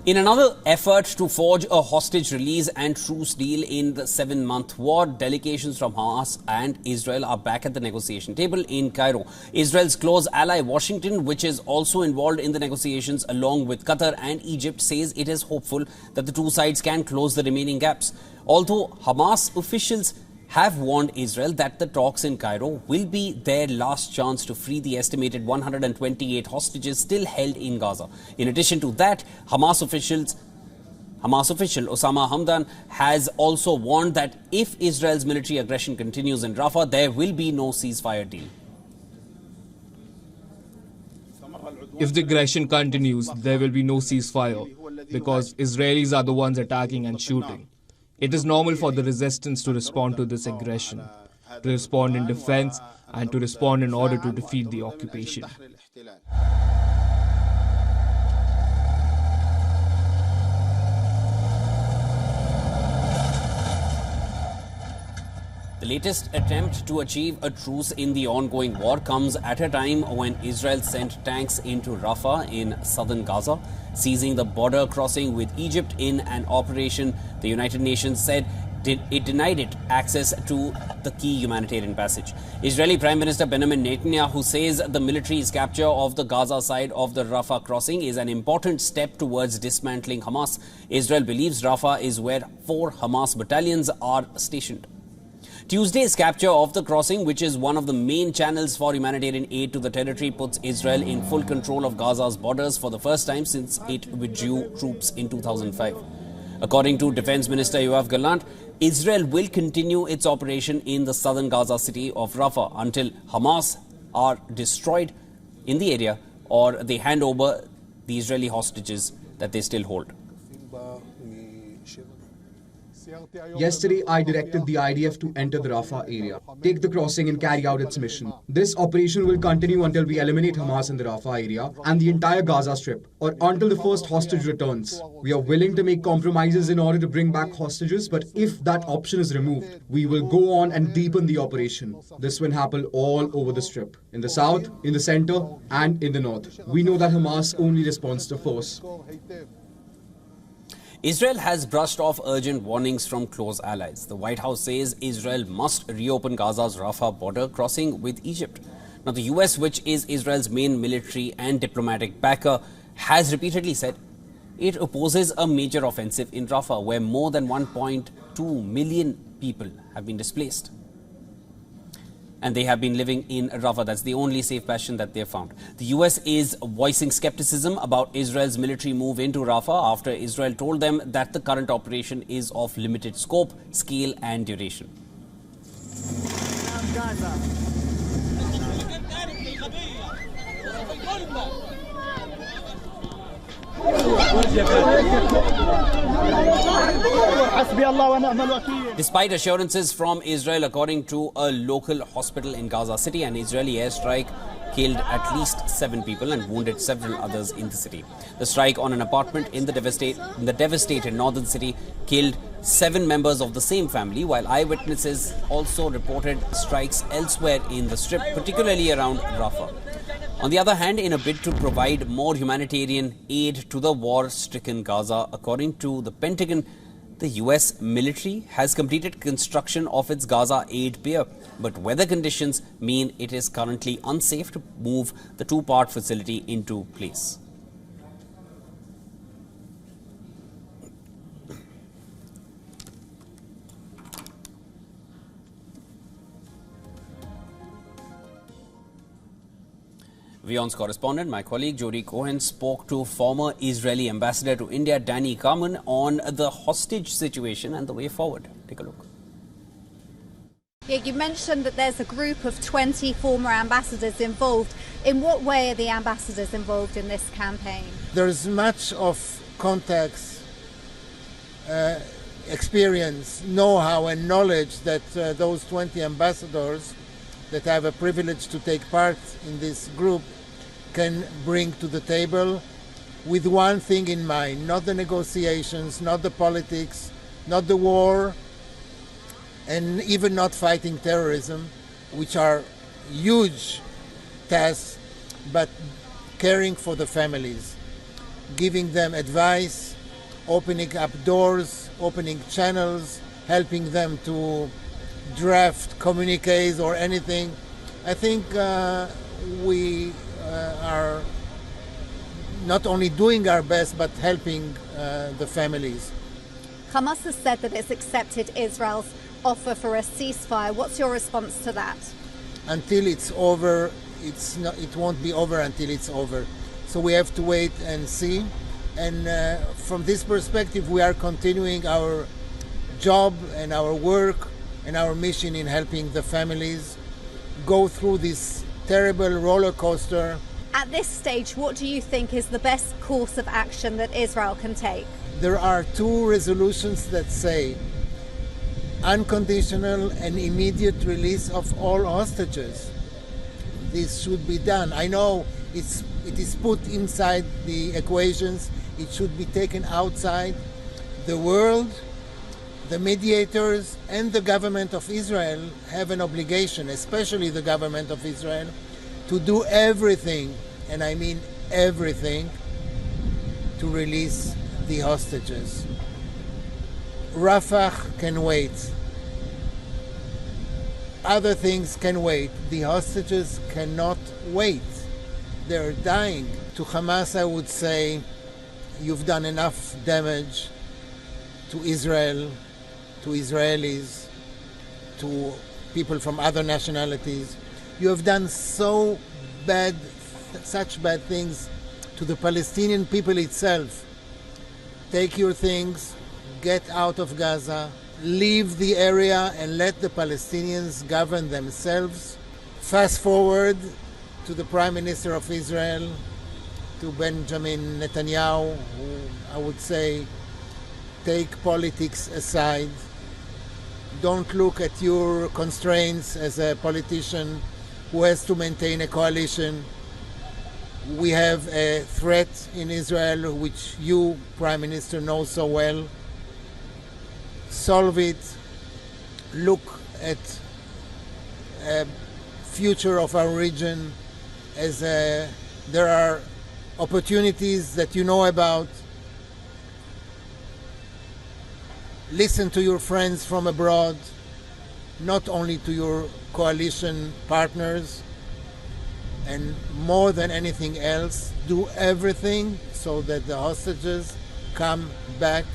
In another effort to forge a hostage release and truce deal in the 7-month war, delegations from Hamas and Israel are back at the negotiation table in Cairo. Israel's close ally Washington, which is also involved in the negotiations along with Qatar and Egypt, says it is hopeful that the two sides can close the remaining gaps. Although Hamas officials have warned Israel that the talks in Cairo will be their last chance to free the estimated 128 hostages still held in Gaza. In addition to that, Hamas official Osama Hamdan has also warned that if Israel's military aggression continues in Rafah, there will be no ceasefire deal. If the aggression continues, there will be no ceasefire because Israelis are the ones attacking and shooting. It is normal for the resistance to respond to this aggression, to respond in defense and to respond in order to defeat the occupation. The latest attempt to achieve a truce in the ongoing war comes at a time when Israel sent tanks into Rafah in southern Gaza, seizing the border crossing with Egypt in an operation the United Nations said it denied it access to the key humanitarian passage. Israeli Prime Minister Benjamin Netanyahu says the military's capture of the Gaza side of the Rafah crossing is an important step towards dismantling Hamas. Israel believes Rafah is where 4 Hamas battalions are stationed. Tuesday's capture of the crossing, which is one of the main channels for humanitarian aid to the territory, puts Israel in full control of Gaza's borders for the first time since it withdrew troops in 2005. According to Defense Minister Yoav Gallant, Israel will continue its operation in the southern Gaza city of Rafah until Hamas are destroyed in the area or they hand over the Israeli hostages that they still hold. Yesterday, I directed the IDF to enter the Rafah area, take the crossing and carry out its mission. This operation will continue until we eliminate Hamas in the Rafah area and the entire Gaza Strip, or until the first hostage returns. We are willing to make compromises in order to bring back hostages, but if that option is removed, we will go on and deepen the operation. This will happen all over the Strip, in the south, in the center, and in the north. We know that Hamas only responds to force. Israel has brushed off urgent warnings from close allies. The White House says Israel must reopen Gaza's Rafah border crossing with Egypt. Now, the US, which is Israel's main military and diplomatic backer, has repeatedly said it opposes a major offensive in Rafah, where more than 1.2 million people have been displaced. And they have been living in Rafah. That's the only safe bastion that they have found. The US is voicing skepticism about Israel's military move into Rafah after Israel told them that the current operation is of limited scope, scale and duration. Despite assurances from Israel, according to a local hospital in Gaza City, an Israeli airstrike killed at least 7 people and wounded several others in the city. The strike on an apartment in the devastated northern city killed 7 members of the same family, while eyewitnesses also reported strikes elsewhere in the Strip, particularly around Rafah. On the other hand, in a bid to provide more humanitarian aid to the war-stricken Gaza, according to the Pentagon, the US military has completed construction of its Gaza aid pier, but weather conditions mean it is currently unsafe to move the 2-part facility into place. WION's correspondent, my colleague Jody Cohen, spoke to former Israeli ambassador to India, Danny Kamen, on the hostage situation and the way forward. Take a look. Yeah, you mentioned that there's a group of 20 former ambassadors involved. In what way are the ambassadors involved in this campaign? There's much of context, experience, know-how and knowledge that those 20 ambassadors that have a privilege to take part in this group can bring to the table with one thing in mind: not the negotiations, not the politics, not the war, and even not fighting terrorism, which are huge tasks, but caring for the families. giving them advice, opening up doors, opening channels, helping them to draft communiques or anything. I think we are not only doing our best, but helping the families. Hamas has said that it's accepted Israel's offer for a ceasefire. What's your response to that? Until it's over, it won't be over until it's over. So we have to wait and see. And from this perspective, we are continuing our job and our work and our mission in helping the families go through this terrible roller coaster. At this stage, what do you think is the best course of action that Israel can take? There are two resolutions that say unconditional and immediate release of all hostages. This should be done. I know it is put inside the equations. It should be taken outside. The world, the mediators, and the government of Israel have an obligation, especially the government of Israel, to do everything, and I mean everything, to release the hostages. Rafah can wait. Other things can wait. The hostages cannot wait. They're dying. To Hamas, I would say, you've done enough damage to Israel, to Israelis, to people from other nationalities. You have done such bad things to the Palestinian people itself. Take your things, get out of Gaza, leave the area and let the Palestinians govern themselves. Fast forward to the Prime Minister of Israel, to Benjamin Netanyahu, who I would say take politics aside. Don't look at your constraints as a politician who has to maintain a coalition. We have a threat in Israel, which you, Prime Minister, know so well. Solve it. Look at a future of our region as there are opportunities that you know about. Listen to your friends from abroad, not only to your coalition partners, and more than anything else, do everything so that the hostages come back